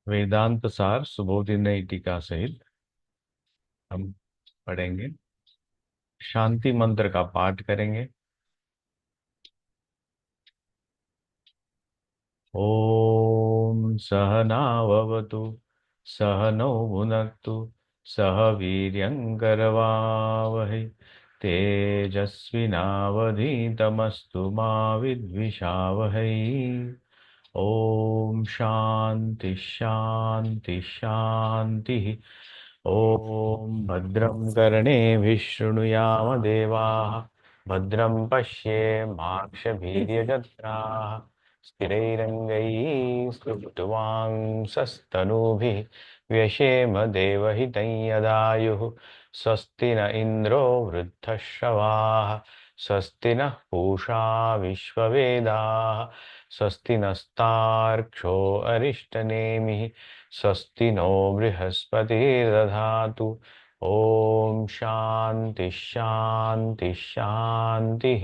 वेदांत सार सुबोधिनी टीका सहित हम पढ़ेंगे। शांति मंत्र का पाठ करेंगे। ओम सहनाववतु सहनौ भुनक्तु सह वीर्यङ्करवावहै तेजस्विनावधीतमस्तु मा विद्विषावहै। ओम शांति शांति शांति। ओम भद्रं कर्णेभिः शृणुयाम देवाः भद्रं पश्येमाक्षभिर्यजत्राः स्थिरैरङ्गैः स्तुष्ट्वांसस्तनूभिः व्यशेम देवहितं यदायुः। स्वस्ति न इन्द्रो वृद्धश्रवाः स्वस्ति नः पूषा विश्ववेदाः स्वस्ति नस्तार्क्ष्यो अरिष्टनेमिः स्वस्ति नो बृहस्पतिर्दधातु। ओम शांति शांति शांति।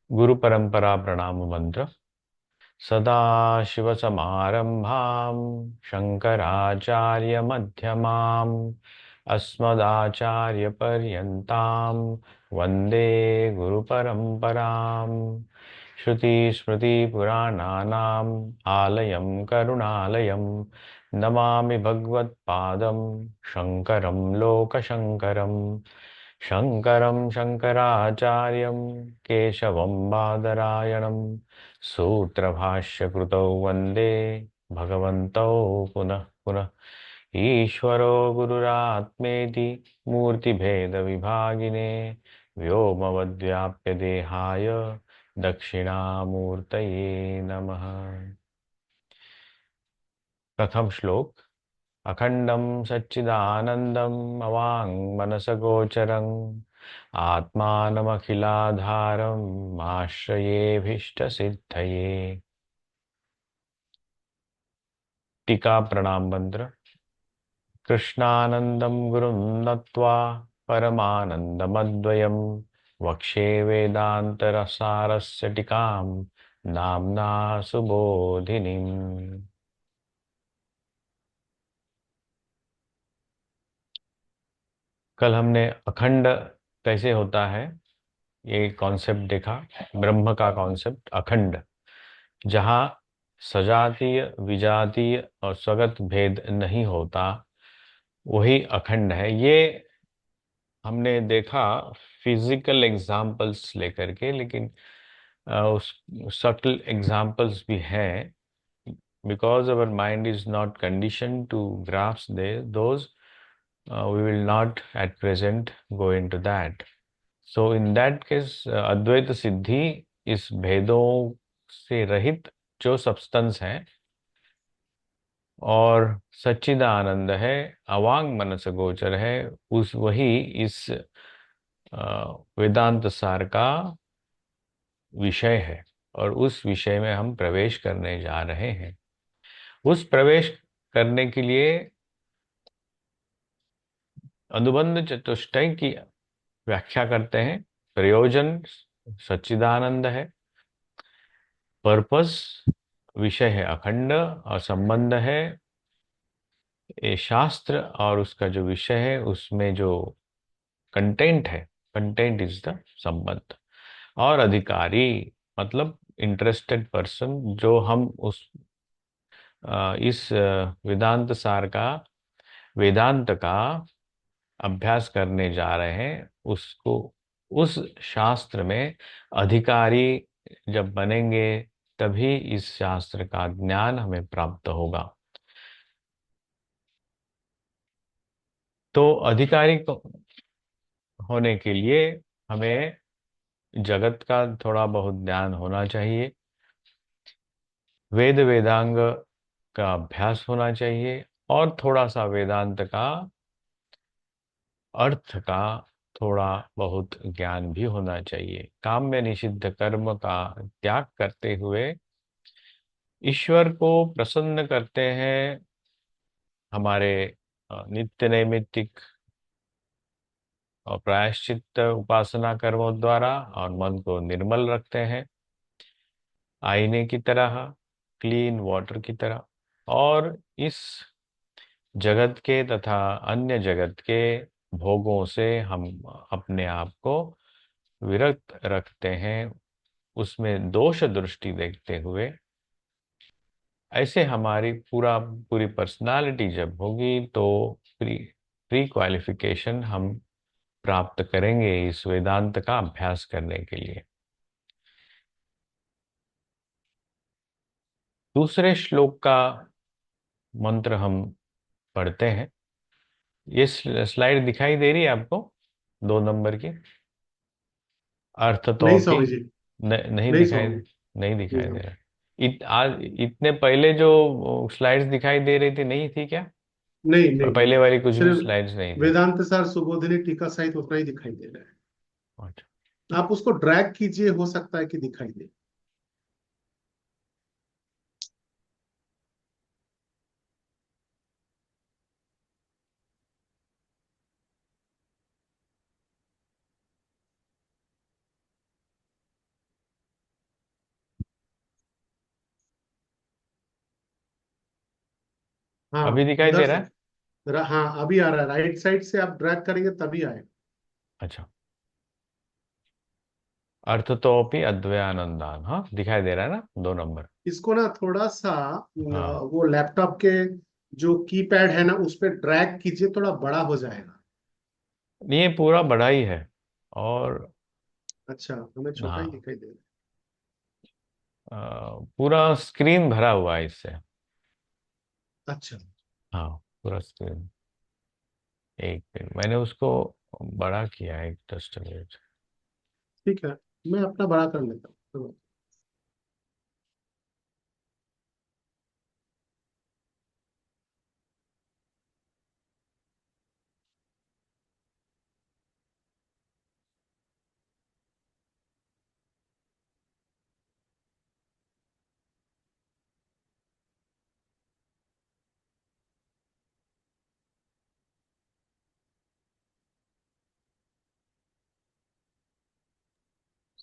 गुरु परंपरा प्रणाम मंत्र। सदाशिवसमारम्भां शङ्कराचार्यमध्यमाम् अस्मदाचार्यपर्यन्तां वन्दे गुरुपरम्पराम्। श्रुतिस्मृतिपुराणानाम् आलयं करुणालयं नमामि भगवत्पादं शङ्करं लोकशङ्करम्। शङ्करं शङ्कराचार्यं केशवं बादरायणं सूत्रभाष्यकृतौ वन्दे भगवन्तौ पुनः पुनः। ईश्वरो गुरुरात्मेति मूर्तिभेदविभागिने व्योमवद्व्याप्य देहाय दक्षिणामूर्तये नमः। प्रथम श्लोक। अखंडं सच्चिदानन्दम् अवाङ्मनसगोचरम् आत्मानमखिलाधारम् आश्रयेऽभीष्टसिद्धये। टीका प्रणाम मंत्र। कृष्णानन्दं गुरुं नत्वा परमानन्दमद्वयम् वक्षे वेदान्तरसारस्य टीकां नाम्ना सुबोधिनीम्। कल हमने अखंड कैसे होता है ये कॉन्सेप्ट देखा। ब्रह्म का कॉन्सेप्ट अखंड, जहाँ सजातीय विजातीय और स्वगत भेद नहीं होता, वही अखंड है। ये हमने देखा फिजिकल एग्जाम्पल्स लेकर के, लेकिन उस सटल एग्जाम्पल्स भी हैं। Because our mind is not condition to grasp the those, we will not at present go into that. So in that case, अद्वैत सिद्धि इस भेदों से रहित जो सब्सटेंस है और सच्चिदानंद है, अवांग मनस गोचर है, उस वही इस वेदांत सार का विषय है। और उस विषय में हम प्रवेश करने जा रहे हैं। उस प्रवेश करने के लिए अनुबंध चतुष्टय की व्याख्या करते हैं। प्रयोजन सच्चिदानंद है, पर्पस विषय है अखंड, और संबंध है ये शास्त्र और उसका जो विषय है उसमें जो कंटेंट है, कंटेंट इज द संबंध। और अधिकारी मतलब इंटरेस्टेड पर्सन, जो हम उस इस वेदांत सार का, वेदांत का अभ्यास करने जा रहे हैं, उसको उस शास्त्र में अधिकारी जब बनेंगे तभी इस शास्त्र का ज्ञान हमें प्राप्त होगा। तो अधिकारी को होने के लिए हमें जगत का थोड़ा बहुत ज्ञान होना चाहिए, वेद वेदांग का अभ्यास होना चाहिए, और थोड़ा सा वेदांत का अर्थ का थोड़ा बहुत ज्ञान भी होना चाहिए। काम में निषिद्ध कर्म का त्याग करते हुए ईश्वर को प्रसन्न करते हैं हमारे नित्य नैमित्तिक और प्रायश्चित उपासना कर्मों द्वारा, और मन को निर्मल रखते हैं। आईने की तरह, क्लीन वाटर की तरह। और इस जगत के तथा अन्य जगत के भोगों से हम अपने आप को विरक्त रखते हैं, उसमें दोष दृष्टि देखते हुए। ऐसे हमारी पूरी पर्सनालिटी जब होगी तो प्री प्री क्वालिफिकेशन हम प्राप्त करेंगे इस वेदांत का अभ्यास करने के लिए। दूसरे श्लोक का मंत्र हम पढ़ते हैं। ये स्लाइड दिखाई दे रही है आपको, 2 नंबर की? अर्थ तो नहीं भी स्वामी जी। नहीं नहीं दिखाई, स्वामी। नहीं दिखाई दे नहीं। रहा। आज इतने पहले जो स्लाइड्स दिखाई दे रही थी, नहीं थी क्या? नहीं नहीं नहीं। पहले वाली कुछ भी सिर्फ स्लाइड्स नहीं थी? वेदांत सार सुबोधिनी टीका सहित उतना ही दिखाई दे रहा अच्छा। है। आप उसको ड्रैग कीजिए, हो सकता है कि दिखाई दे। हाँ अभी दिखाई उधर दे रहा से। है? हाँ अभी आ रहा है, राइट साइड से आप ड्रैग करेंगे तभी आए। अच्छा। अर्थ तोपि अद्वयानंदान, हाँ दिखाई दे रहा है ना, 2 नंबर? इसको ना थोड़ा सा हाँ, वो लैपटॉप के जो कीपैड है ना उस पर ड्रैग कीजिए, थोड़ा बड़ा हो जाएगा। ये पूरा बड़ा ही है। और अच्छा, हमें छोटा ही हाँ, दिखाई दे रहा पूरा स्क्रीन भरा हुआ है इससे। है। अच्छा। हाँ, पूरा स्क्रीन। एक मिनट, मैंने उसको बड़ा किया है, एक जस्ट मिनट। ठीक है, मैं अपना बड़ा कर लेता हूँ।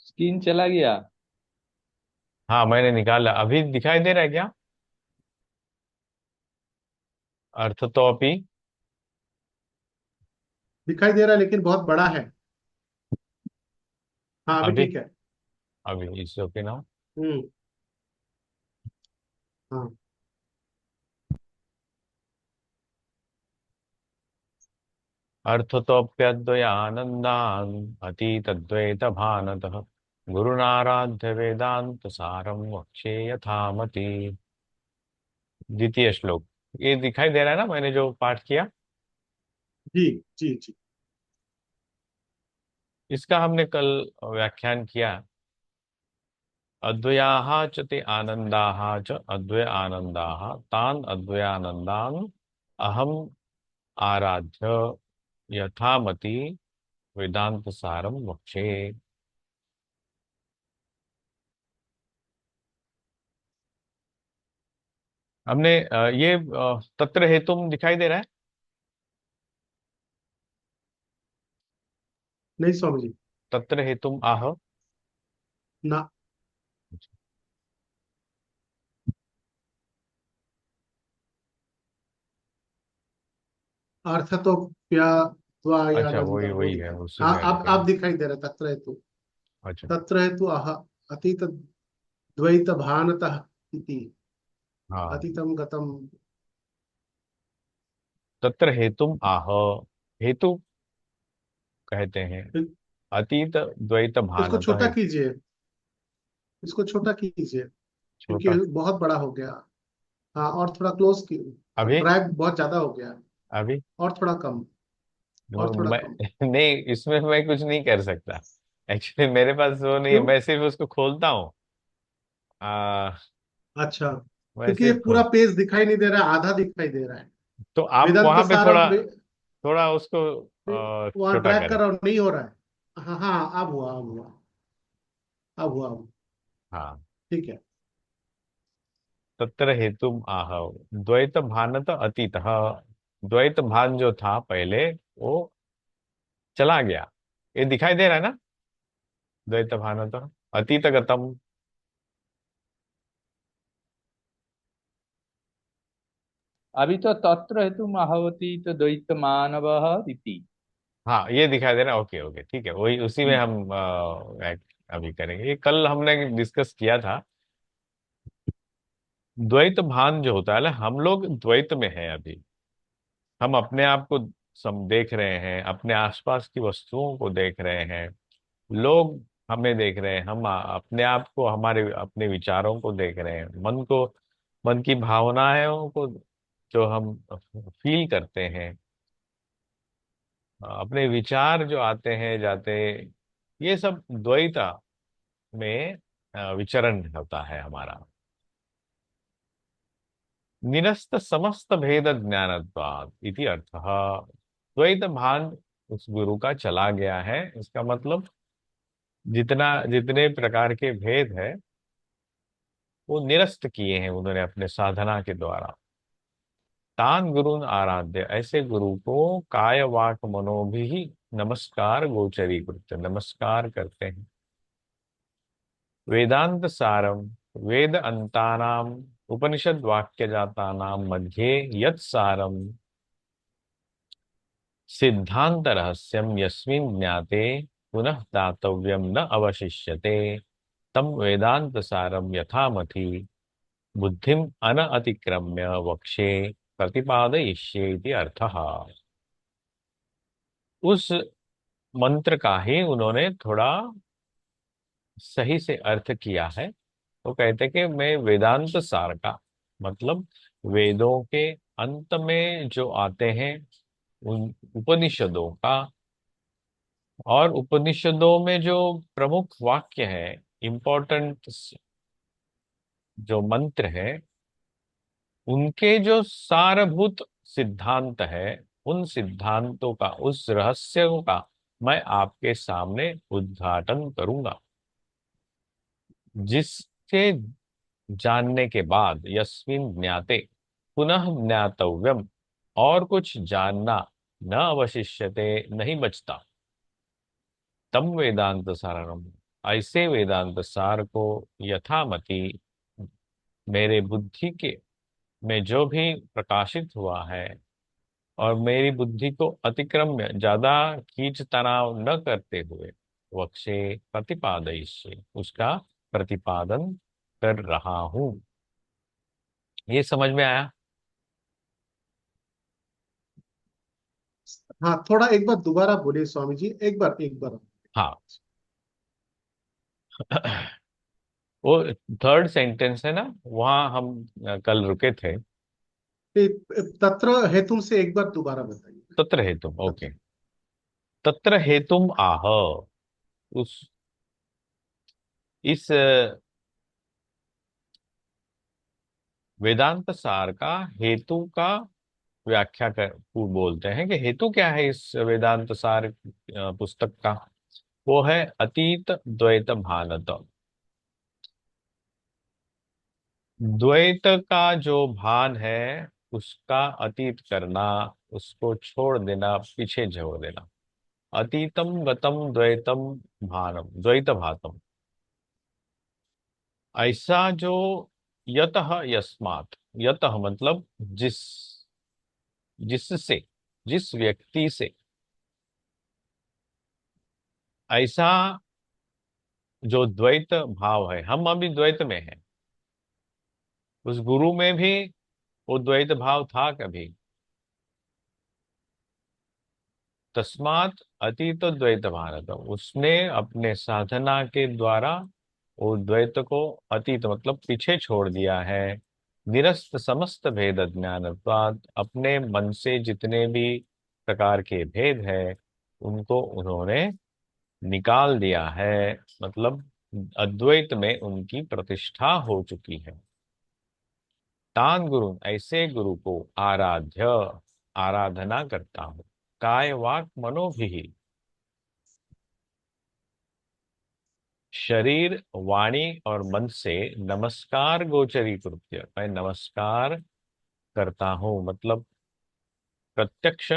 स्क्रीन चला गया। हाँ, मैंने निकाला। अभी दिखाई दे रहा है क्या? अर्थ तो अपी। दिखाई दे रहा है लेकिन बहुत बड़ा है। हाँ अभी अभी ठीक है। अभी इस ओके ना? हम्म। हाँ। अर्थतोऽप्यद्वयानन्दान् अतीतद्वैतभानतः गुरुनाराध्य वेदांत सारं वक्ष्ये यथामति। द्वितीय श्लोक। ये दिखाई दे रहा है ना, मैंने जो पाठ किया? जी जी जी। इसका हमने कल व्याख्यान किया। अद्वयाः च ते आनन्दाः च अद्वय आनन्दाः तान् अद्वयानन्दान् अहम् आराध्य यथामति वेदांत सारम वक्षे। हमने ये तत्र हेतुम दिखाई दे रहा है? नहीं स्वामी जी। तत्र हेतुम आह। ना। अर्थ तो अच्छा, वही प्याद्वायानंदा वो वही है, दिखाई। उसी हाँ में अब दिखाई। दिखाई दे रहा है, तत्र हेतु। अच्छा। तत्र हेतु अह अतीत द्वैत भानतः इति। हाँ, अतीतम गतम। तत्र हेतुम आह। हेतु कहते हैं अतीत द्वैत इसको भानता छोटा है। कीजिए, इसको छोटा कीजिए क्योंकि छोटा। बहुत बड़ा हो गया। हाँ और थोड़ा क्लोज की। अभी ड्रैग बहुत ज्यादा हो गया। अभी और थोड़ा कम। और थोड़ा मैं कम। नहीं, इसमें मैं कुछ नहीं कर सकता। एक्चुअली मेरे पास वो नहीं है, क्यों? मैं सिर्फ उसको खोलता हूँ। आ, अच्छा, मैं क्योंकि ये सिर्फ पूरा खोल। पेज दिखाई नहीं दे रहा है, आधा दिखाई दे रहा है। तो आप वेदांत वहां पे सारम थोड़ा थोड़ा उसको वहां छोटा ड्रैग कर करें। रहा हूँ, नहीं हो रहा है। हाँ हाँ अब हुआ, अब हुआ। अब हुआ अब। हाँ। ठीक है। तत्र हेतुम आह। द्वैत भानत अतीतः। द्वैत भान जो था पहले, वो चला गया। ये दिखाई दे रहा है ना? द्वैत भानत अतीत गतम। अभी तो तत्र हेतु आहवती तो द्वैत मानव इति। हाँ, ये दिखाई दे रहा है। ओके ओके, ठीक है, वही उसी में हम्म, हम अभी करेंगे। ये कल हमने डिस्कस किया था। द्वैत भान जो होता है ना, हम लोग द्वैत में हैं अभी। हम अपने आप को सम देख रहे हैं, अपने आसपास की वस्तुओं को देख रहे हैं, लोग हमें देख रहे हैं, हम अपने आप को, हमारे अपने विचारों को देख रहे हैं, मन को, मन की भावनाओं को जो हम फील करते हैं, अपने विचार जो आते हैं जाते हैं, ये सब द्वैता में विचरण होता है हमारा। निरस्त समस्त भेद ज्ञानत्वात् इति अर्थः। द्वैत भान उस गुरु का चला गया है, इसका मतलब जितना जितने प्रकार के भेद है वो निरस्त किए हैं उन्होंने अपने साधना के द्वारा। तान गुरुन आराध्य, ऐसे गुरु को काय वाक मनो भी नमस्कार गोचरी कृत्य, नमस्कार करते हैं। वेदांत सारम, वेद अंतानाम, उपनिषद वाक्य जातानाम मध्ये यत् सारम सिद्धांत रहस्यम यस्मिन् ज्ञाते पुनः दातव्यम न अवशिष्यते, तम वेदांत सारम यथामति बुद्धिम अन अतिक्रम्य वक्षे प्रतिपादयिष्ये इति अर्थः। उस मंत्र का ही उन्होंने थोड़ा सही से अर्थ किया है। वो कहते कि मैं वेदांत सार का मतलब वेदों के अंत में जो आते हैं उन उपनिषदों का, और उपनिषदों में जो प्रमुख वाक्य है, इंपॉर्टेंट जो मंत्र है, उनके जो सारभूत सिद्धांत है, उन सिद्धांतों का, उस रहस्यों का मैं आपके सामने उद्घाटन करूंगा, जिसके जानने के बाद यस्मिन ज्ञाते पुनः ज्ञातव्यम, और कुछ जानना न अवशिष्यते, नहीं बचता। तम वेदांत सारणम, ऐसे वेदांत सार को यथामति मेरे बुद्धि के में जो भी प्रकाशित हुआ है, और मेरी बुद्धि को अतिक्रम्य ज्यादा खींच तनाव न करते हुए वक्षे प्रतिपादयिष्ये, उसका प्रतिपादन कर रहा हूं। ये समझ में आया? हाँ, थोड़ा एक बार दोबारा बोलिए स्वामी जी, एक बार। हाँ। वो थर्ड सेंटेंस है ना, वहां हम कल रुके थे। तत्र हेतुम से एक बार दोबारा बताइए। तत्र हेतुम, तत्र। ओके। तत्र हेतुम आह, उस इस वेदांत सार का हेतु का व्याख्या कर बोलते हैं कि हेतु क्या है इस वेदांत सार पुस्तक का। वो है अतीत द्वैत भानत। द्वैत का जो भान है उसका अतीत करना, उसको छोड़ देना, पीछे छोड़ देना। अतीतम गतम द्वैतम भानम द्वैत भातम, ऐसा जो यतः यस्मात्, यतः मतलब जिस, जिससे, जिस व्यक्ति से, ऐसा जो द्वैत भाव है, हम अभी द्वैत में हैं, उस गुरु में भी वो द्वैत भाव था कभी। तस्मात् अतीत द्वैत भारत, उसने अपने साधना के द्वारा वो द्वैत को, अतीत मतलब पीछे छोड़ दिया है। निरस्त समस्त भेद ज्ञानत्वात्, अपने मन से जितने भी प्रकार के भेद है उनको उन्होंने निकाल दिया है, मतलब अद्वैत में उनकी प्रतिष्ठा हो चुकी है। तान गुरु, ऐसे गुरु को आराध्य, आराधना करता हूँ, काय वाक मनोभी, शरीर वाणी और मन से नमस्कार गोचरी कृत्य, मैं नमस्कार करता हूँ, मतलब प्रत्यक्ष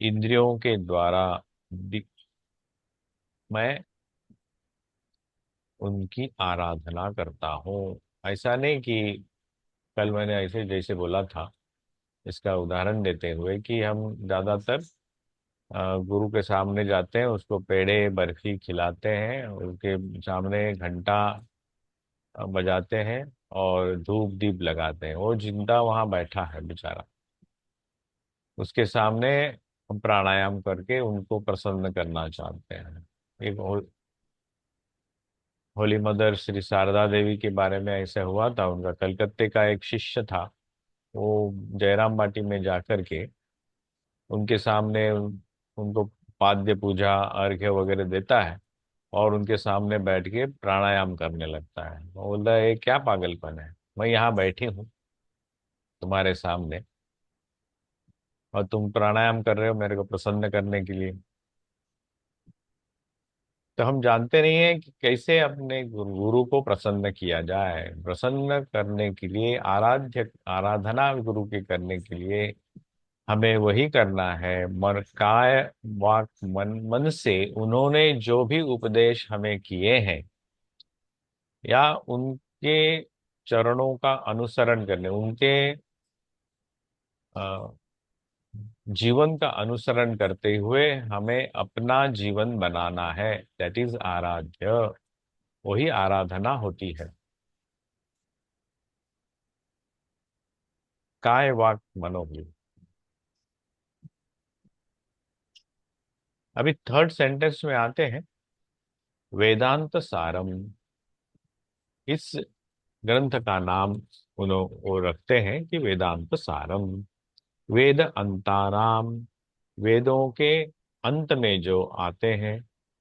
इंद्रियों के द्वारा मैं उनकी आराधना करता हूँ। ऐसा नहीं कि कल मैंने ऐसे जैसे बोला था, इसका उदाहरण देते हुए कि हम ज़्यादातर गुरु के सामने जाते हैं, उसको पेड़े बर्फी खिलाते हैं, उसके सामने घंटा बजाते हैं और धूप दीप लगाते हैं। वो जिंदा वहां बैठा है बेचारा, उसके सामने हम प्राणायाम करके उनको प्रसन्न करना चाहते हैं। एक होली मदर श्री शारदा देवी के बारे में ऐसा हुआ था। उनका कलकत्ते का एक शिष्य था, वो जयराम बाटी में जाकर के उनके सामने उनको पाद्य पूजा अर्घ्य वगैरह देता है और उनके सामने बैठ के प्राणायाम करने लगता है। वो बोलता है, ये क्या पागलपन है, मैं यहाँ बैठी हूँ तुम्हारे सामने और तुम प्राणायाम कर रहे हो मेरे को प्रसन्न करने के लिए। तो हम जानते नहीं है कि कैसे अपने गुरु को प्रसन्न किया जाए। प्रसन्न करने के लिए, आराधना गुरु की करने के लिए हमें वही करना है। मन, काय, वाक, मन से उन्होंने जो भी उपदेश हमें किए हैं या उनके चरणों का अनुसरण करने, उनके अ, जीवन का अनुसरण करते हुए हमें अपना जीवन बनाना है। दैट इज आराध्य, वही आराधना होती है। काय वाक मनोबुद्धि। अभी थर्ड सेंटेंस में आते हैं, वेदांत सारम। इस ग्रंथ का नाम वो रखते हैं कि वेदांत सारम। वेद अंताराम, वेदों के अंत में जो आते हैं,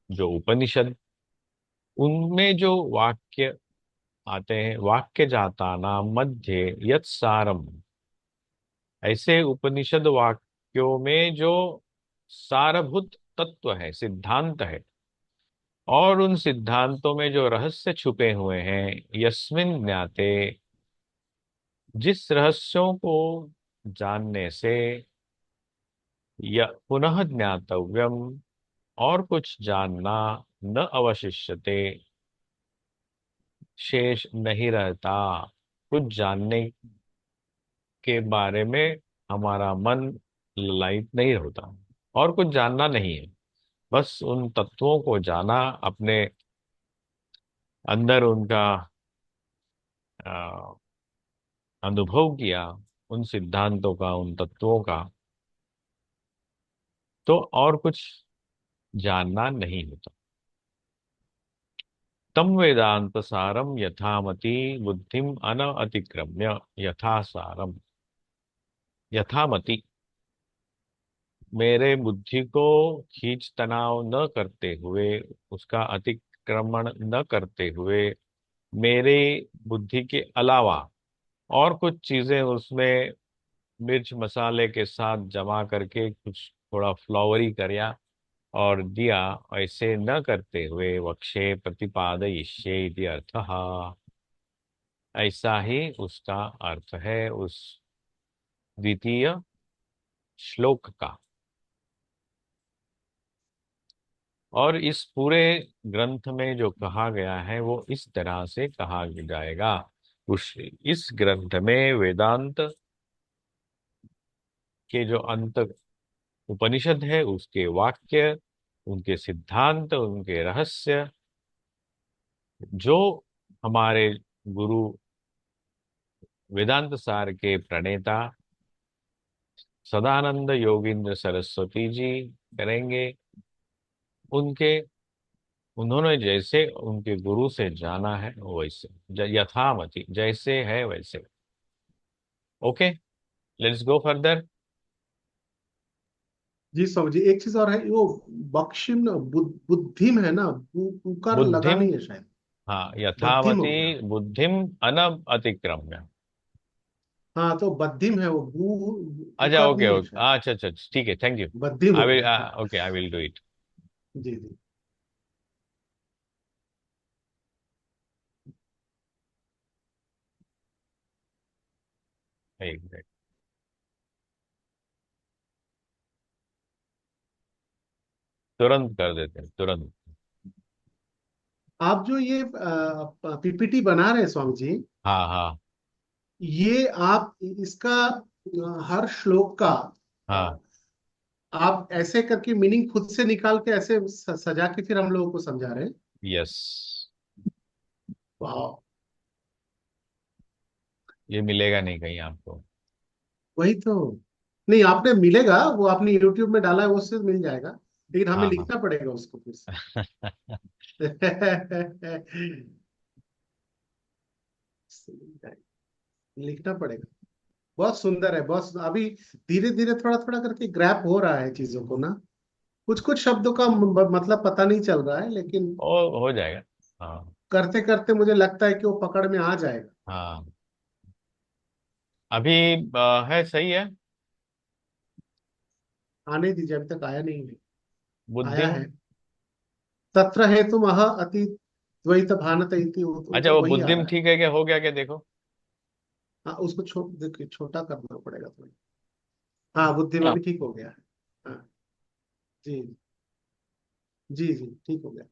जो उपनिषद, उनमें जो वाक्य आते हैं, वाक्य जाता नाम मध्य यत् सारम। ऐसे उपनिषद वाक्यों में जो सारभूत तत्व है, सिद्धांत है, और उन सिद्धांतों में जो रहस्य छुपे हुए हैं, यस्मिन ज्ञाते, जिस रहस्यों को जानने से, या पुनः ज्ञातव्यम, और कुछ जानना, न अवशिष्यते, शेष नहीं रहता। कुछ जानने के बारे में हमारा मन ललायित नहीं होता और कुछ जानना नहीं है। बस उन तत्वों को जाना, अपने अंदर उनका अ, अनुभव किया, उन सिद्धांतों का, उन तत्वों का, तो और कुछ जानना नहीं होता। तम वेदांत सारम यथामति बुद्धिम अन अतिक्रम्य। यथा सारम, यथामति, मेरे बुद्धि को खींच तनाव न करते हुए, उसका अतिक्रमण न करते हुए, मेरे बुद्धि के अलावा और कुछ चीजें उसमें मिर्च मसाले के साथ जमा करके कुछ थोड़ा फ्लॉवरी करया और दिया, ऐसे न करते हुए वक्षे प्रतिपादयिष्ये इति अर्थः। ऐसा ही उसका अर्थ है उस द्वितीय श्लोक का। और इस पूरे ग्रंथ में जो कहा गया है वो इस तरह से कहा जाएगा। उस इस ग्रंथ में वेदांत के जो अंत उपनिषद है, उसके वाक्य, उनके सिद्धांत, उनके रहस्य, जो हमारे गुरु वेदांत सार के प्रणेता सदानंद योगींद्र सरस्वती जी करेंगे, उनके उन्होंने जैसे उनके गुरु से जाना है वैसे, यथामति, जैसे है वैसे। Okay, let's go further. जी स्वामी जी, एक चीज और है, वो बख्शिम बुद्धिम है ना, पुकार लगा बुद्धिम, नहीं है शायद। हाँ, बद्धिम हो यथामति गया। बुद्धिम अनब अतिक्रम्य। हाँ, तो बद्धिम है वो, अच्छा, उकार ओके नहीं है ओके, शायद। अच्छा अच्छा, ठीक है, थैंक यू। बद्धिम आई हो विल, गया, हाँ। Okay, I will do it. जी जी। एक मिनट, तुरंत कर देते हैं, तुरंत। आप जो ये पीपीटी बना रहे हैं स्वामी जी, हाँ हाँ। ये आप इसका हर श्लोक का हाँ। आप ऐसे करके मीनिंग खुद से निकाल के ऐसे सजा के फिर हम लोगों को समझा रहे हैं। यस। वाह। ये मिलेगा नहीं कहीं आपको। वही तो। नहीं, आपने मिलेगा, वो आपने यूट्यूब में डाला है, वो से मिल जाएगा, लेकिन हमें हाँ हाँ। लिखना पड़ेगा उसको फिर से। लिखना पड़ेगा। बहुत सुंदर है, बहुत अभी धीरे धीरे थोड़ा थोड़ा करके ग्रैप हो रहा है चीजों को ना। कुछ कुछ शब्दों का मतलब पता नहीं चल रहा है, लेकिन हो जाएगा। हाँ करते करते मुझे लगता है कि वो पकड़ में आ जाएगा। हाँ। अभी है, सही है। आने दीजिए, अभी तक आया नहीं है। आया बुद्धिम। है। तत्र हेतु मह अति द्वैत भानत इति, वो अच्छा, तो वो वही आ बुद्धिम रहा है। ठीक है क्या, हो गया क्या, देखो। हाँ, उसको देखिए, छोटा करना पड़ेगा थोड़ा। हाँ, बुद्धि में हाँ। भी ठीक हो गया है। हाँ। जी। जी जी, ठीक हो गया।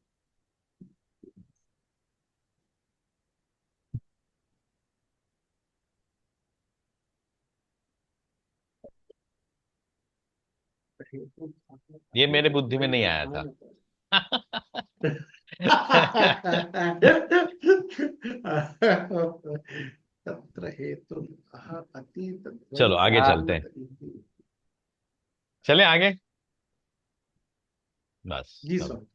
ये मेरे बुद्धि में नहीं आया था। तत्र हेतु अतीत चलो द्वैत आगे चलते हैं। भानत इति। चले आगे। बस जी अब सर।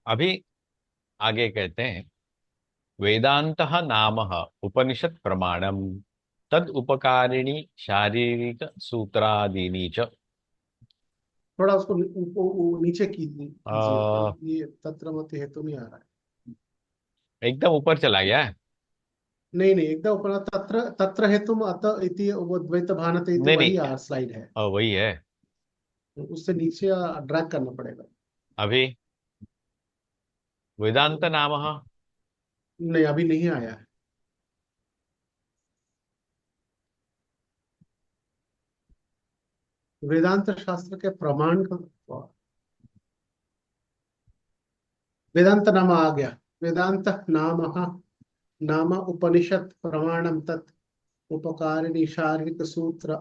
अभी आगे कहते हैं, वेदांतः नाम उपनिषत् प्रमाणम तद उपकारिणी शारीरिक सूत्रादीनी च। थोड़ा उसको नीचे कीजिए। अ, ये तत्र मत हेतु नहीं आ रहा है। एकदम ऊपर चला गया है। नहीं नहीं, एकदम ऊपर तत्र तत्र हेतु अत इति, वो द्वैत भानत इति, नहीं नहीं। वही स्लाइड है। वही है। उससे नीचे ड्रैग करना पड़ेगा। अभी वेदांत नाम। नहीं, अभी नहीं आया है। वेदांत शास्त्र के प्रमाण का वेदांत नाम आ गया। वेदांत नाम नाम उपनिषद प्रमाणम तत् उपकारिणी शारीरिक सूत्र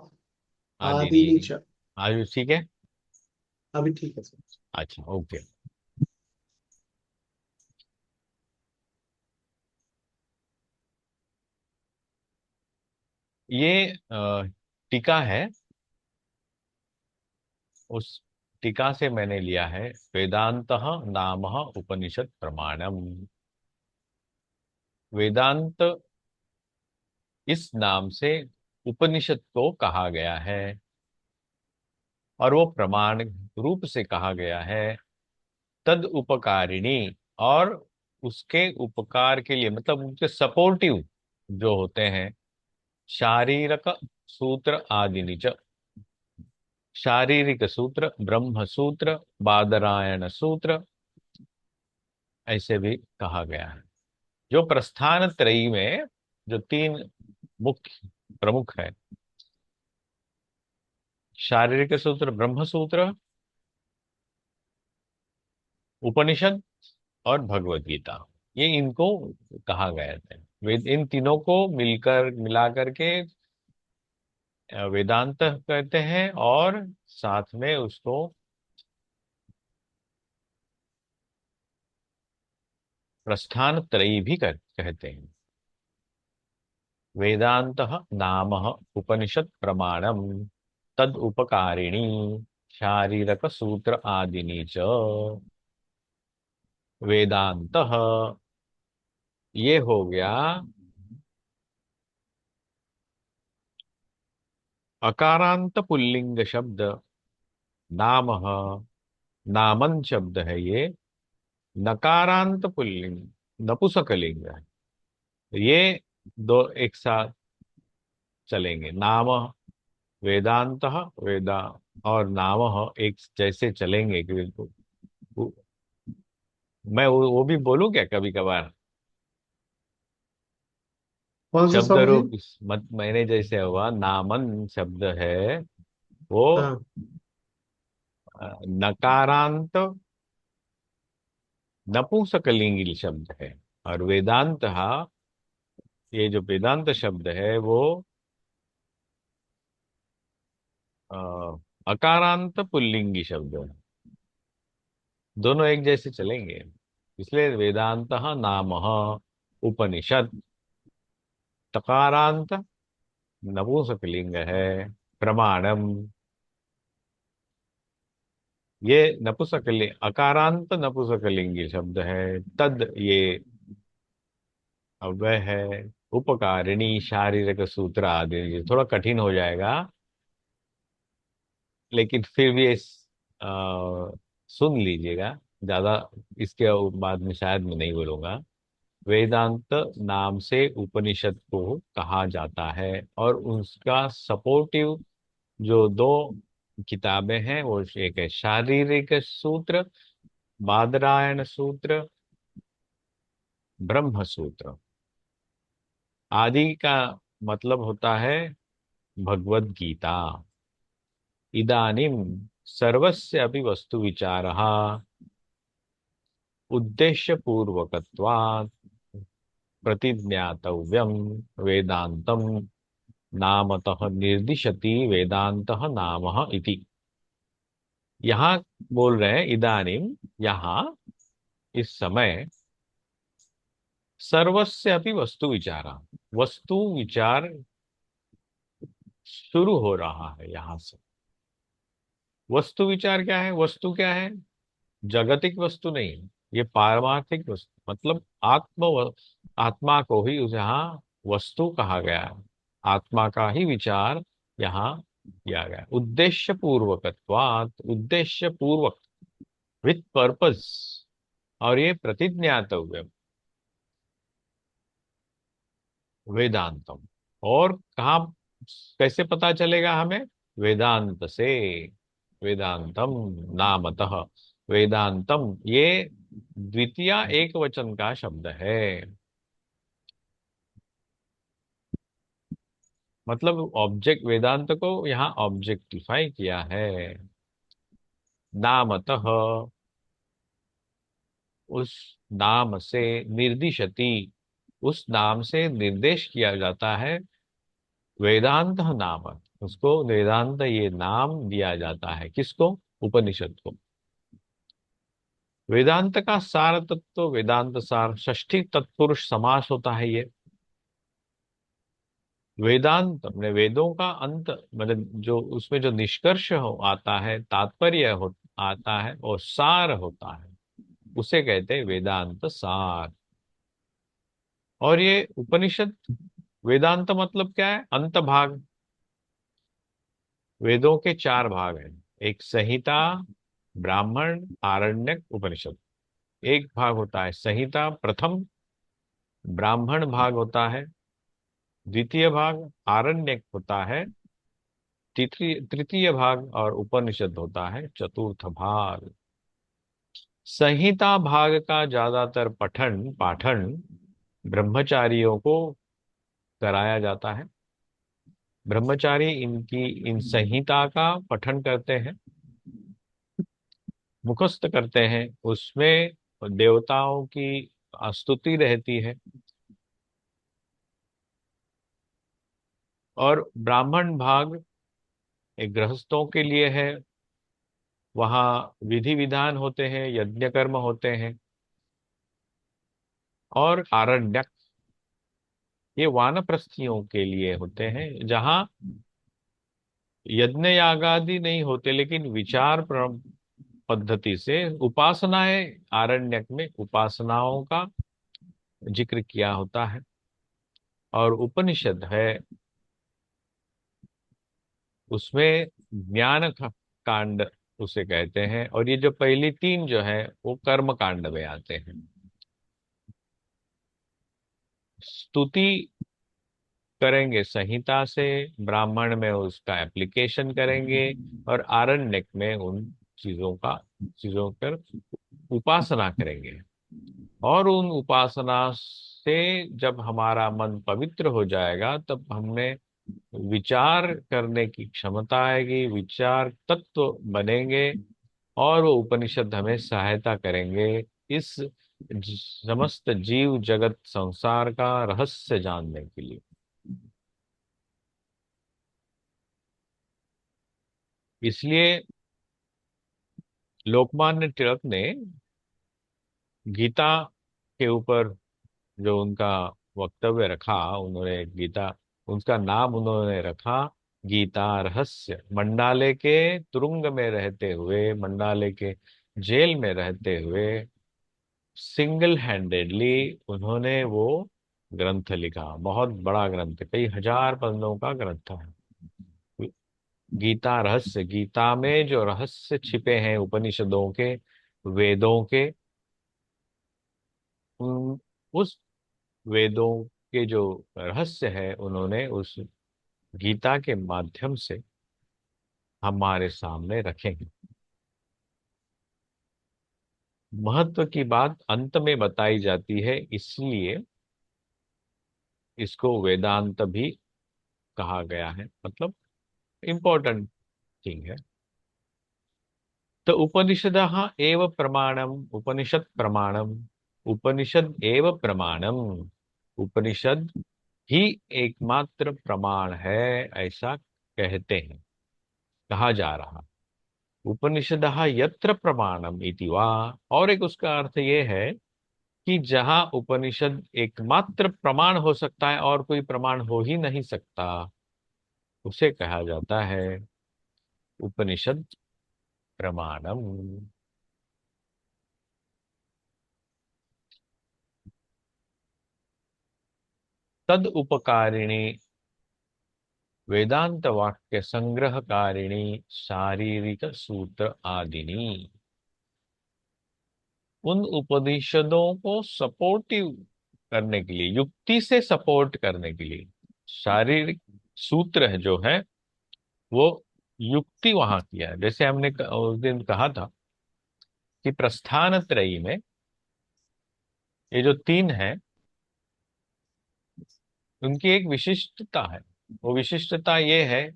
आदि आदि च। आज ठीक है। अभी ठीक है सर। अच्छा ओके। ये टीका है। उस टीका से मैंने लिया है, वेदांत नाम उपनिषद प्रमाणम। वेदांत इस नाम से उपनिषद को कहा गया है, और वो प्रमाण रूप से कहा गया है। तद उपकारिणी, और उसके उपकार के लिए, मतलब उनके सपोर्टिव जो होते हैं, शारीरक सूत्र आदि च। शारीरिक सूत्र, ब्रह्म सूत्र, बादरायण सूत्र, ऐसे भी कहा गया है। जो प्रस्थान त्रयी में जो तीन मुख्य प्रमुख है, शारीरिक सूत्र, ब्रह्म सूत्र, उपनिषद और भगवत गीता, ये इनको कहा गया था। वेद इन तीनों को मिलकर मिला करके वेदांत कहते हैं, और साथ में उसको प्रस्थान त्रयी भी कहते हैं। वेदांत नाम उपनिषद प्रमाणम तद उपकारिणी शारीरक सूत्र आदिनी च। वेदांत, ये हो गया अकारांत पुल्लिंग शब्द। नाम, नामन शब्द है ये। नकारांत पुल्लिंग, नपुंसकलिंग है। ये दो एक साथ चलेंगे। नाम, वेदांत, वेदा और नाम एक जैसे चलेंगे कि वो- मैं वो भी बोलूं क्या कभी कभार। कौन सा शब्द स्वामी जी? रूप मत मैंने जैसे हुआ, नामन शब्द है वो हाँ। नकारांत नपुंसकलिंगी शब्द है। और वेदांत ये जो वेदांत शब्द है वो अ, अकारांत पुल्लिंगी शब्द है। दोनों एक जैसे चलेंगे, इसलिए वेदांत नाम उपनिषद। तकारांत नपुंसकलिंग है, प्रमाणम। ये नपुंसकलिंग, अकारांत नपुंसकलिंगी शब्द है। तद ये अव्यय है। उपकारिणी शारीरिक सूत्र आदि, ये थोड़ा कठिन हो जाएगा, लेकिन फिर भी सुन लीजिएगा। ज्यादा इसके बाद में शायद मैं नहीं बोलूंगा। वेदांत नाम से उपनिषद को कहा जाता है, और उसका सपोर्टिव जो दो किताबें हैं वो एक है शारीरिक सूत्र, बादरायण सूत्र, ब्रह्म सूत्र। आदि का मतलब होता है भगवत गीता। इदानीं सर्वस्य अपि वस्तु विचारः उद्देश्य पूर्वकत्वात् प्रतिज्ञातव्यं वेदांतम नामतः निर्दिशति वेदांतः नामः इति। यहाँ बोल रहे हैं इदानीं, यहाँ इस समय, सर्वस्य अपि वस्तु विचारा, वस्तु विचार शुरू हो रहा है यहाँ से। वस्तु विचार क्या है? वस्तु क्या है? जागतिक वस्तु नहीं, ये पारमार्थिक वस्तु, मतलब आत्मा को ही यहाँ वस्तु कहा गया है। आत्मा का ही विचार यहाँ किया गया। उद्देश्य पूर्वकत्वात्, उद्देश्य पूर्वक, विथ पर्पस। और ये प्रतिज्ञातव्य वेदांतम। और कहा, कैसे पता चलेगा हमें? वेदांत से। वेदांतम नामतः, वेदांतम ये द्वितीय एक वचन का शब्द है। मतलब ऑब्जेक्ट, वेदांत को यहाँ ऑब्जेक्टिफाई किया है। नामतः, उस नाम से, निर्दिशति, उस नाम से निर्देश किया जाता है। वेदांत नाम, उसको वेदांत ये नाम दिया जाता है। किसको? उपनिषद को। वेदांत का सार तत्व, वेदांत सार, षष्ठी तत्पुरुष समास होता है ये। वेदांत अपने वेदों का अंत, मतलब जो उसमें जो निष्कर्ष हो आता है, तात्पर्य हो आता है, और सार होता है, उसे कहते हैं वेदांत सार। और ये उपनिषद, वेदांत मतलब क्या है? अंत भाग। वेदों के चार भाग हैं, एक संहिता, ब्राह्मण, आरण्यक, उपनिषद। एक भाग होता है संहिता प्रथम, ब्राह्मण भाग होता है द्वितीय भाग, आरण्यक होता है तृतीय तृतीय भाग, और उपनिषद होता है चतुर्थ भाग। संहिता भाग का ज्यादातर पठन पाठन ब्रह्मचारियों को कराया जाता है। ब्रह्मचारी इनकी इन संहिता का पठन करते हैं, मुखस्त करते हैं। उसमें देवताओं की स्तुति रहती है। और ब्राह्मण भाग एक गृहस्थों के लिए है, वहाँ विधि विधान होते हैं, यज्ञ कर्म होते हैं। और आरण्यक, ये वानप्रस्थियों के लिए होते हैं, जहाँ यज्ञ यागादि नहीं होते, लेकिन विचार पद्धति से उपासनाएं, आरण्यक में उपासनाओं का जिक्र किया होता है। और उपनिषद है, उसमें ज्ञान कांड उसे कहते हैं। और ये जो पहली तीन जो है वो कर्म कांड में आते हैं। स्तुति करेंगे संहिता से, ब्राह्मण में उसका एप्लीकेशन करेंगे, और आरण्यक में उन चीजों पर उपासना करेंगे। और उन उपासना से जब हमारा मन पवित्र हो जाएगा, तब हमें विचार करने की क्षमता आएगी, विचार तत्व बनेंगे, और वो उपनिषद हमें सहायता करेंगे इस समस्त जीव जगत संसार का रहस्य जानने के लिए। इसलिए लोकमान्य तिलक ने गीता के ऊपर जो उनका वक्तव्य रखा, उन्होंने गीता, उसका नाम उन्होंने रखा गीता रहस्य। मंडाले के तुरुंग में रहते हुए, मंडाले के जेल में रहते हुए सिंगल हैंडेडली उन्होंने वो ग्रंथ लिखा। बहुत बड़ा ग्रंथ, कई हजार पन्नों का ग्रंथ है गीता रहस्य। गीता में जो रहस्य छिपे हैं उपनिषदों के, वेदों के, उस वेदों के जो रहस्य है उन्होंने उस गीता के माध्यम से हमारे सामने रखे हैं। महत्व की बात अंत में बताई जाती है, इसलिए इसको वेदांत भी कहा गया है, मतलब इम्पोर्टेंट थिंग है। तो उपनिषदः एव प्रमाणम, उपनिषद प्रमाणम, उपनिषद एव प्रमाणम, उपनिषद ही एकमात्र प्रमाण है, ऐसा कहते हैं, कहा जा रहा। उपनिषदः यत्र प्रमाणम इति वा, और एक उसका अर्थ ये है कि जहां उपनिषद एकमात्र प्रमाण हो सकता है और कोई प्रमाण हो ही नहीं सकता, उसे कहा जाता है उपनिषद प्रमाणम। तद उपकारिणी वेदांत वाक्य संग्रहकारिणी शारीरिक सूत्र आदिनी, उन उपनिषदों को सपोर्टिव करने के लिए, युक्ति से सपोर्ट करने के लिए, शारीरिक सूत्र है जो है वो युक्ति वहां किया है। जैसे हमने उस दिन कहा था कि प्रस्थान त्रयी में ये जो तीन है उनकी एक विशिष्टता है। वो विशिष्टता ये है,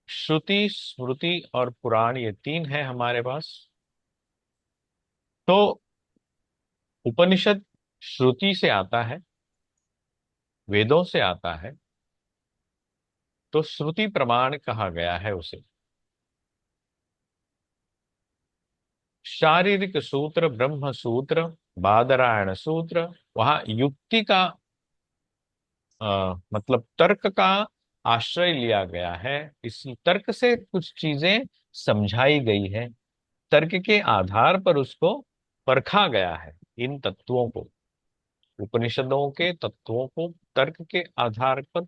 श्रुति स्मृति और पुराण, ये तीन है हमारे पास। तो उपनिषद श्रुति से आता है, वेदों से आता है, तो श्रुति प्रमाण कहा गया है उसे। शारीरिक सूत्र, ब्रह्म सूत्र, बादरायण सूत्र, वहां युक्ति का मतलब तर्क का आश्रय लिया गया है। इस तर्क से कुछ चीजें समझाई गई है, तर्क के आधार पर उसको परखा गया है। इन तत्वों को, उपनिषदों के तत्वों को तर्क के आधार पर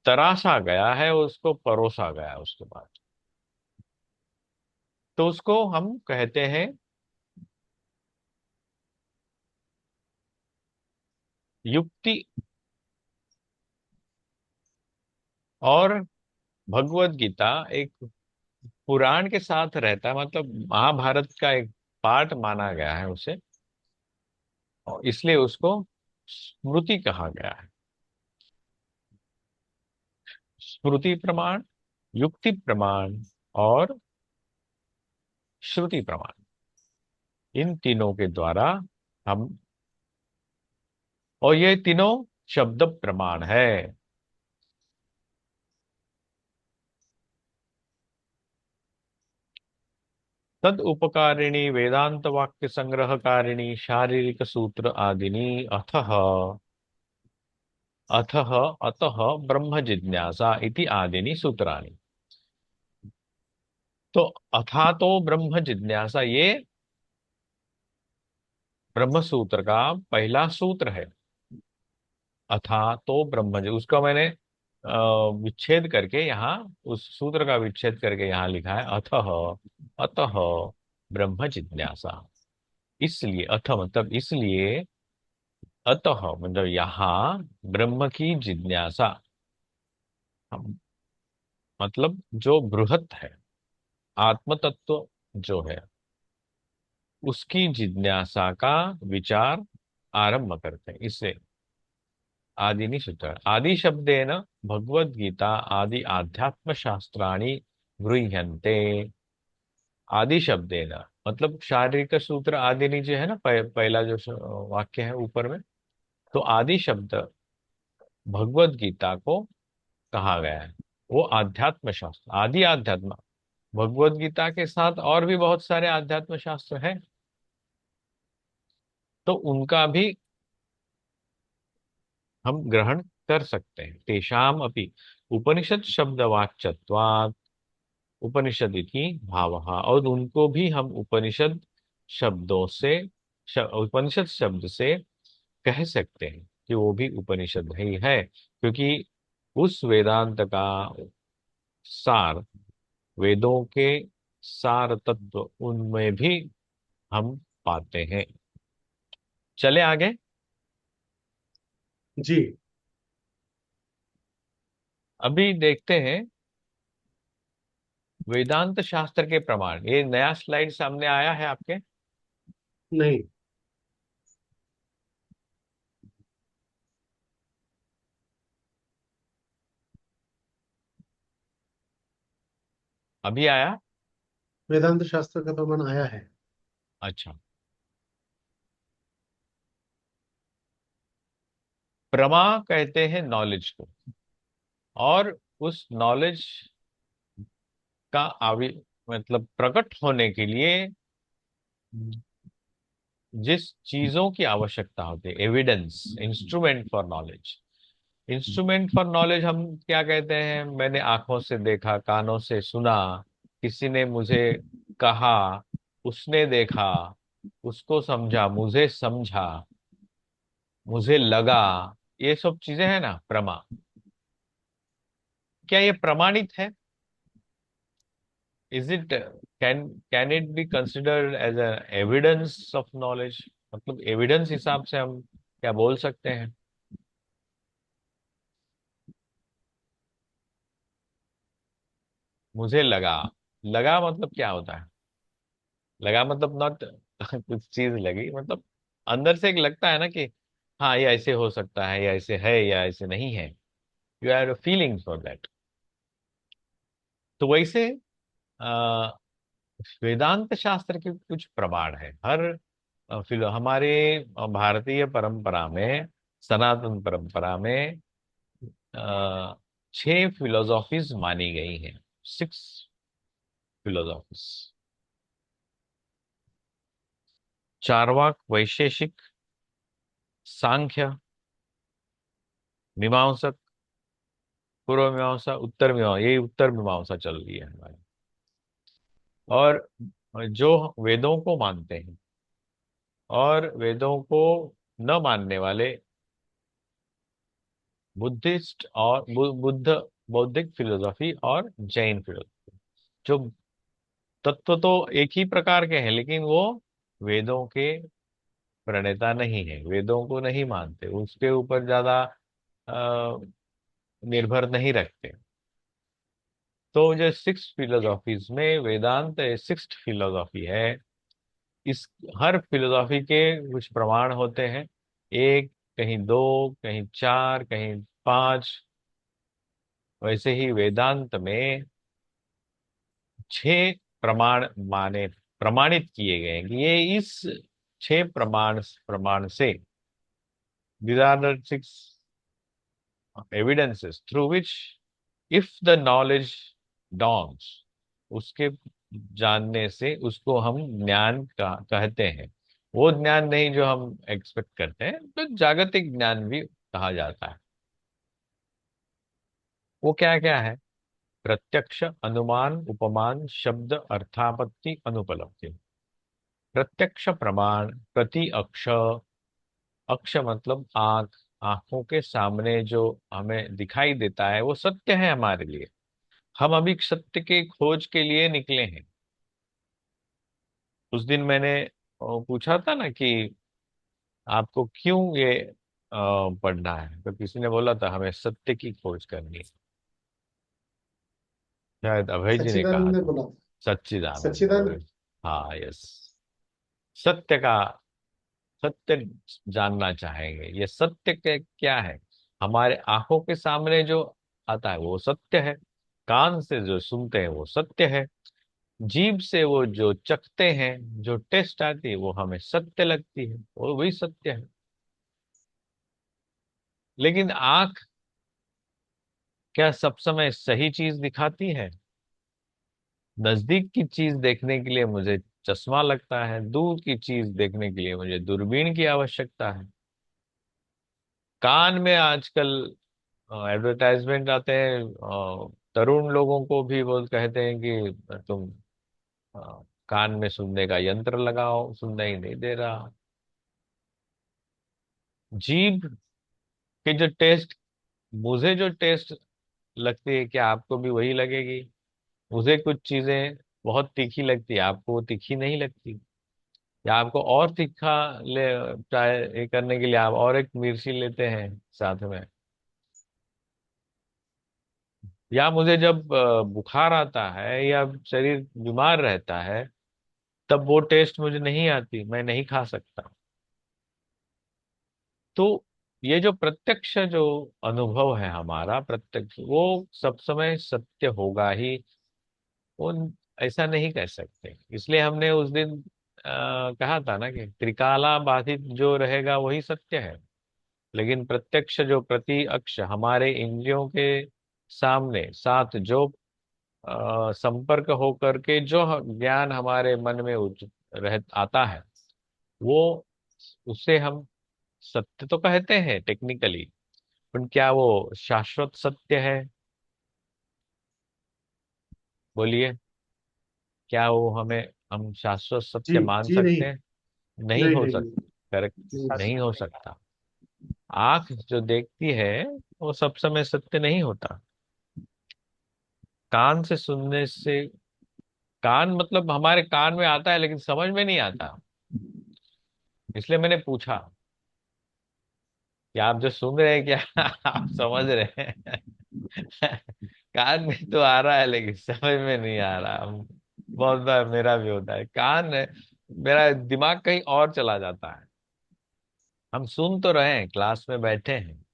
तराशा गया है, उसको परोसा गया है उसके बाद। तो उसको हम कहते हैं युक्ति। और भगवत गीता एक पुराण के साथ रहता है, मतलब महाभारत का एक पार्ट माना गया है उसे, और इसलिए उसको स्मृति कहा गया है। स्मृति प्रमाण, युक्ति प्रमाण और श्रुति प्रमाण, इन तीनों के द्वारा हम, और ये तीनों शब्द प्रमाण है। तद उपकारिणी वेदांत वाक्य संग्रहकारिणी शारीरिक सूत्र आदिनी अथः अथः अतः ब्रह्म जिज्ञासा इति आदिनी सूत्राणि। तो अथा तो ब्रह्म जिज्ञासा, ये ब्रह्म सूत्र का पहला सूत्र है। अथा तो ब्रह्म, उसका मैंने विच्छेद करके यहाँ, उस सूत्र का विच्छेद करके यहाँ लिखा है अथः अतः ब्रह्म जिज्ञासा। इसलिए अथ मतलब इसलिए, अतः मतलब यहाँ ब्रह्म की जिज्ञासा, हम मतलब जो बृहत है, आत्म तत्व जो है, उसकी जिज्ञासा का विचार आरंभ करते हैं। इससे आदिनी सूत्र, आदि शब्देन भगवद गीता आदि आध्यात्म शास्त्राणि गृह्यन्ते। आदि शब्देन मतलब शारीरिक सूत्र आदि नीचे है ना, पहला जो वाक्य है ऊपर में। तो आदि शब्द भगवत गीता को कहा गया है। वो आध्यात्म शास्त्र, आदि अध्यात्म, भगवत गीता के साथ और भी बहुत सारे आध्यात्म शास्त्र हैं, तो उनका भी हम ग्रहण कर सकते हैं। तेषाम अपि उपनिषद शब्द वाच्यत्वात् उपनिषद इति भावः, और उनको भी हम उपनिषद शब्दों से, उपनिषद शब्द से कह सकते हैं कि वो भी उपनिषद ही है, क्योंकि उस वेदांत का सार, वेदों के सार तत्व उनमें भी हम पाते हैं। चले आगे। जी। अभी देखते हैं वेदांत शास्त्र के प्रमाण। ये नया स्लाइड सामने आया है आपके? नहीं। अभी आया? वेदांत शास्त्र का प्रमाण आया है। अच्छा। प्रमा कहते हैं नॉलेज को, और उस नॉलेज का मतलब प्रकट होने के लिए जिस चीजों की आवश्यकता होती है, evidence, instrument for knowledge. Instrument for knowledge हम क्या कहते हैं? मैंने आंखों से देखा, कानों से सुना, किसी ने मुझे कहा, उसने देखा, उसको समझा, मुझे समझा, मुझे लगा, ये सब चीजें हैं ना प्रमा। क्या ये प्रमाणित है? Is it, can it be considered as a evidence of knowledge? मतलब एविडेंस हिसाब से हम क्या बोल सकते हैं? मुझे लगा, लगा मतलब क्या होता है? लगा मतलब नॉट कुछ चीज लगी, मतलब अंदर से एक लगता है ना कि हाँ ये ऐसे हो सकता है, या ऐसे है, या ऐसे नहीं है। You are feeling for that. तो वैसे अ, वेदांत शास्त्र के कुछ प्रमाण है। हर हमारे भारतीय परंपरा में, सनातन परंपरा में 6 फिलोसॉफीज मानी गई हैं। 6 फिलोसॉफीज। चार्वाक, वैशेषिक, सांख्य, मीमांसक, पूर्व मीमांसा, उत्तर मीमांसा, यही उत्तर मीमांसा चल रही है हमारी। और जो वेदों को मानते हैं और वेदों को न मानने वाले बुद्धिस्ट और बुद्ध, बौद्धिक फिलोसॉफी और जैन फिलोसॉफी, जो तत्व तो एक ही प्रकार के हैं, लेकिन वो वेदों के प्रणेता नहीं है, वेदों को नहीं मानते, उसके ऊपर ज्यादा अ, निर्भर नहीं रखते। तो जो 6 फिलोसॉफीज में वेदांत 6 फिलोसॉफी है। इस हर फिलोसॉफी के कुछ प्रमाण होते हैं। एक, कहीं दो, कहीं चार, कहीं पांच। वैसे ही वेदांत में 6 प्रमाण माने, प्रमाणित किए गए हैं कि ये इस 6 प्रमाण प्रमाण से, these are the 6 evidences through which if the knowledge dawns, उसके जानने से उसको हम ज्ञान कहते हैं। वो ज्ञान नहीं जो हम एक्सपेक्ट करते हैं, तो जागतिक ज्ञान भी कहा जाता है। वो क्या क्या है? प्रत्यक्ष, अनुमान, उपमान, शब्द, अर्थापत्ति, अनुपलब्धि। प्रत्यक्ष प्रमाण, प्रति अक्ष, अक्ष मतलब आंख, आंखों के सामने जो हमें दिखाई देता है वो सत्य है हमारे लिए। हम अभी सत्य के खोज के लिए निकले हैं। उस दिन मैंने पूछा था ना कि आपको क्यों ये पढ़ना है, तो किसी ने बोला था हमें सत्य की खोज करनी है। शायद अभय जी ने कहा सच्चिदानंद ने था। बोला था। सच्चिदानंद। सच्चिदानंद। हाँ, यस। सत्य का, सत्य जानना चाहेंगे। ये सत्य के क्या है? हमारे आंखों के सामने जो आता है वो सत्य है, कान से जो सुनते हैं वो सत्य है, जीभ से वो जो चखते हैं, जो टेस्ट आती है, वो हमें सत्य लगती है, वो वही सत्य है। लेकिन आंख क्या सब समय सही चीज दिखाती है? नजदीक की चीज देखने के लिए मुझे चश्मा लगता है, दूर की चीज देखने के लिए मुझे दूरबीन की आवश्यकता है। कान में आजकल एडवर्टाइजमेंट आते हैं, तरुण लोगों को भी वो कहते हैं कि तुम कान में सुनने का यंत्र लगाओ, सुनने ही नहीं दे रहा। जीभ के जो टेस्ट, मुझे जो टेस्ट लगती है, क्या आपको भी वही लगेगी? मुझे कुछ चीजें बहुत तीखी लगती है, आपको वो तीखी नहीं लगती। या आपको और तीखा ले चाहे ये करने के लिए आप और एक मिर्ची लेते हैं साथ में। या मुझे जब बुखार आता है या शरीर बीमार रहता है, तब वो टेस्ट मुझे नहीं आती, मैं नहीं खा सकता। तो ये जो प्रत्यक्ष जो अनुभव है हमारा प्रत्यक्ष, वो सब समय सत्य होगा ही, वो ऐसा नहीं कह सकते। इसलिए हमने उस दिन कहा था ना कि त्रिकाला बाधित जो रहेगा वही सत्य है। लेकिन प्रत्यक्ष जो प्रति अक्ष हमारे इंद्रियों के सामने साथ जो संपर्क होकर के जो ज्ञान हमारे मन में रह आता है, वो उसे हम सत्य तो कहते हैं टेक्निकली, पर क्या वो शाश्वत सत्य है? बोलिए, क्या वो हमें हम शाश्वत जी सत्य मान जी नहीं, सकते हैं? नहीं नहीं हो नहीं नहीं, सकता। करेक्ट। नहीं। नहीं हो सकता। आंख जो देखती है वो सब समय सत्य नहीं होता। कान से सुनने से, कान मतलब हमारे कान में आता है लेकिन समझ में नहीं आता। इसलिए मैंने पूछा कि आप जो सुन रहे हैं क्या आप समझ रहे हैं? कान में तो आ रहा है लेकिन समझ में नहीं आ रहा। बहुत बार मेरा भी होता है, कान मेरा दिमाग कहीं और चला जाता है। हम सुन तो रहे हैं, क्लास में बैठे हैं,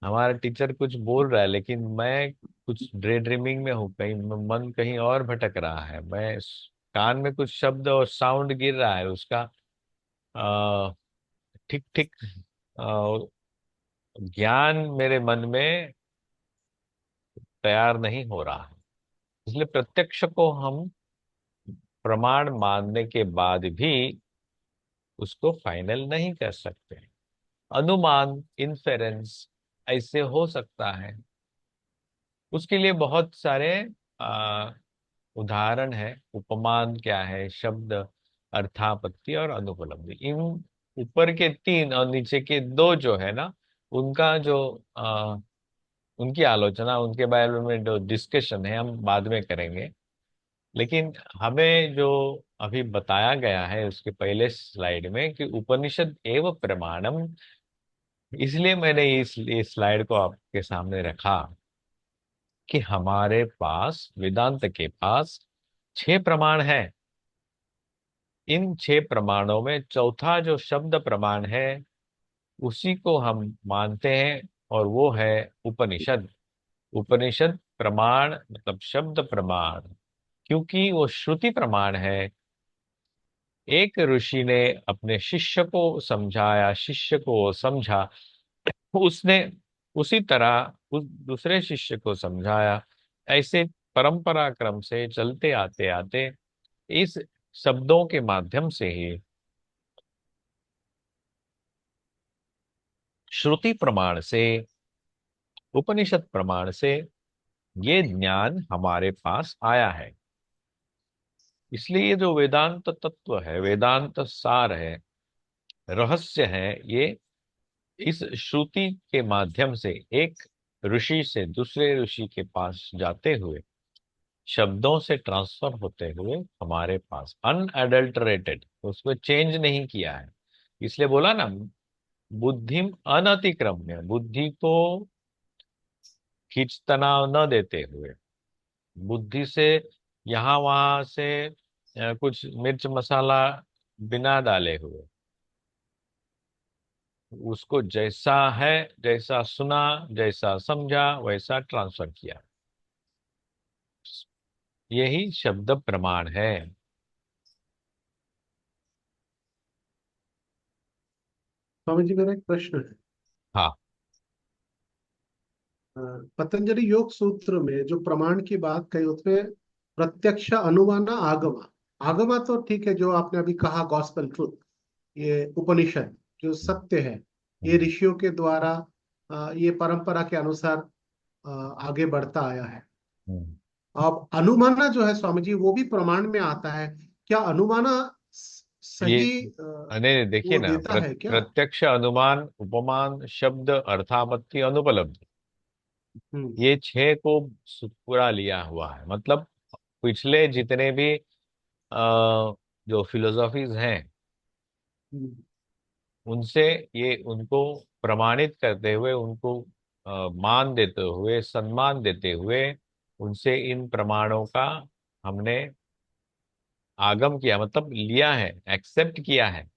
हमारा टीचर कुछ बोल रहा है, लेकिन मैं कुछ ड्रे ड्रीमिंग में हूँ, कहीं मन कहीं और भटक रहा है। मैं कान में कुछ शब्द और साउंड गिर रहा है, उसका ठीक ठीक ज्ञान मेरे मन में तैयार नहीं हो रहा है। इसलिए प्रत्यक्ष को हम प्रमाण मानने के बाद भी उसको फाइनल नहीं कर सकते। अनुमान, इन्फेरेंस ऐसे हो सकता है। उसके लिए बहुत सारे आ, उदाहरण है। उपमान क्या है? शब्द, अर्थापत्ति और अनुपलब्धि। इन ऊपर के तीन और नीचे के दो जो है ना, उनका जो उनकी आलोचना, उनके बारे में जो डिस्कशन है, हम बाद में करेंगे। लेकिन हमें जो अभी बताया गया है उसके पहले स्लाइड में कि उपनिषद एवं प्रमाणम, इसलिए मैंने इस स्लाइड को आपके सामने रखा कि हमारे पास वेदांत के पास 6 प्रमाण हैं। इन 6 प्रमाणों में चौथा जो शब्द प्रमाण है उसी को हम मानते हैं, और वो है उपनिषद। उपनिषद प्रमाण मतलब शब्द प्रमाण, क्योंकि वो श्रुति प्रमाण है। एक ऋषि ने अपने शिष्य को समझाया, शिष्य को समझा, उसने उसी तरह उस दूसरे शिष्य को समझाया। ऐसे परंपरा क्रम से चलते आते आते इस शब्दों के माध्यम से ही, श्रुति प्रमाण से, उपनिषद प्रमाण से ये ज्ञान हमारे पास आया है। इसलिए ये जो वेदांत तत्व है, वेदांत सार है, रहस्य है, ये इस श्रुति के माध्यम से एक ऋषि से दूसरे ऋषि के पास जाते हुए, शब्दों से ट्रांसफर होते हुए हमारे पास अनएडल्टरेटेड, उसको चेंज नहीं किया है। इसलिए बोला ना, बुद्धिम अनतिक्रम्य, बुद्धि को खींच तनाव न देते हुए, बुद्धि से यहाँ वहां से कुछ मिर्च मसाला बिना डाले हुए, उसको जैसा है, जैसा सुना, जैसा समझा, वैसा ट्रांसफर किया। यही शब्द प्रमाण है। स्वामी जी, मेरा एक प्रश्न है। हाँ। अ, पतंजलि योग सूत्र में जो प्रमाण की बात कही, उसमें प्रत्यक्ष, अनुमान, आगमा। आगमा तो ठीक है, जो आपने अभी कहा, गॉस्पेल ट्रुथ, ये उपनिषद जो सत्य है, ये हम्म, ऋषियों के द्वारा ये परंपरा के अनुसार आगे बढ़ता आया है। हम्म। अब अनुमाना जो है स्वामी जी, वो भी प्रमाण में आता है। क्या अनुमाना ये सही अने देखिए वो ना, देता है क्या? प्रत्यक्ष, अनुमान, उपमान, शब्द, अर्थापत्ति, अनुपलब्धि, हम्म। ये छह को पूरा लिया हुआ है। मतलब पिछले जितने भी जो फिलोसॉफीज हैं, हम्म। उनसे ये उनको प्रमाणित करते हुए, उनको मान देते हुए, सम्मान देते हुए, उनसे इन प्रमाणों का हमने आगम किया, मतलब लिया है, एक्सेप्ट किया है।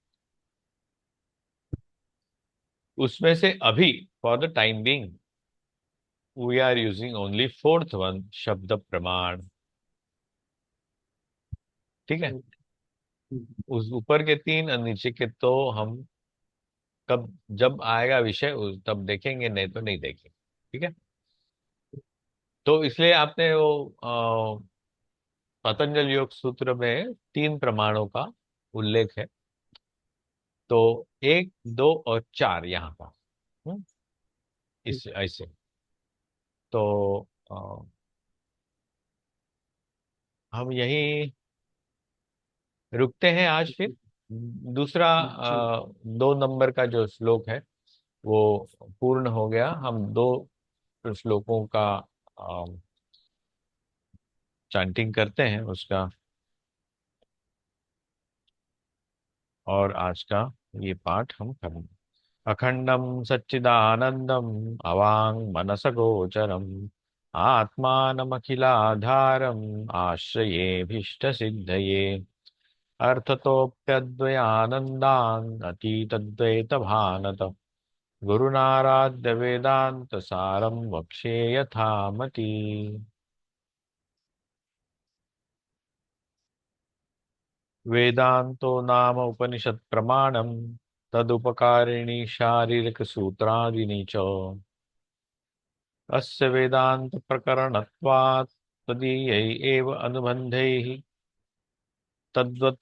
उसमें से अभी for the time being we are using only fourth one, शब्द प्रमाण। ठीक है। हम्म। हम्म। उस ऊपर के तीन और नीचे के तो हम कब जब आएगा विषय तब देखेंगे, नहीं तो नहीं देखेंगे। ठीक है। तो इसलिए आपने वो पतंजल योग सूत्र में तीन प्रमाणों का उल्लेख है। तो एक, दो और चार यहाँ का। हम्म, इस ऐसे। तो अ, हम यही रुकते हैं आज फिर। दूसरा जी। 2 नंबर का जो श्लोक है वो पूर्ण हो गया। हम 2 श्लोकों का चांटिंग करते हैं उसका, और आज का ये पाठ हम करेंगे। अखंडम सच्चिदानंदम अवांग मनस गोचरम आत्मानमखिलाधारम आश्रयेभीष्ट सिद्धये अर्थतोऽप्यद्वयानन्दान् अतीतद्वैत भानत गुरुनाराध्य वेदांत सारम वक्ष्ये यथामति। वेदांतो नाम उपनिषत् प्रमाणम तदुपकारिणी शारीरिक सूत्रादीनि च अस्य वेदांत प्रकरणत्वात् तदीयै एव अनुबन्धैः तद्वत्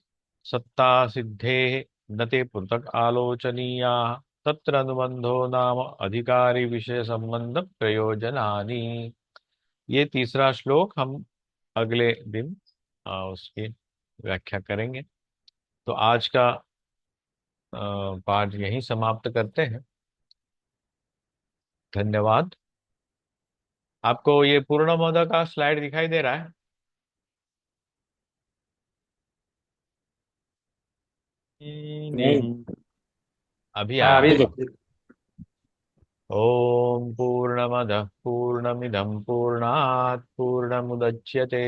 सत्ता सिद्धेः न ते पृथक् आलोचनीयाः तत्र अनुबंधो नाम अधिकारी विषय संबंध प्रयोजनानि। ये तीसरा श्लोक हम अगले दिन उसकी व्याख्या करेंगे। तो आज का पाठ यहीं समाप्त करते हैं। धन्यवाद। आपको ये पूर्णबोध का स्लाइड दिखाई दे रहा है? नहीं। अभी हाँ, आया। अभी देखो। ओम पूर्णमदः पूर्णमिदं पूर्णात् पूर्णमुदच्यते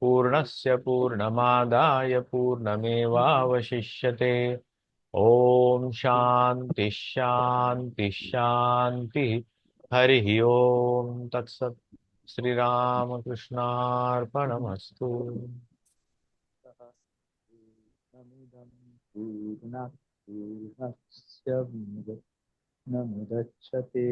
पूर्णस्य पूर्णमादाय पूर्णमेवावशिष्यते। ओम शांति शांति शांति। हरि ओम तत्सत्। श्री राम कृष्णार्पणमस्तु। पूर्णमिदं पूर्णात् पूर्णस्य मुदच्यते।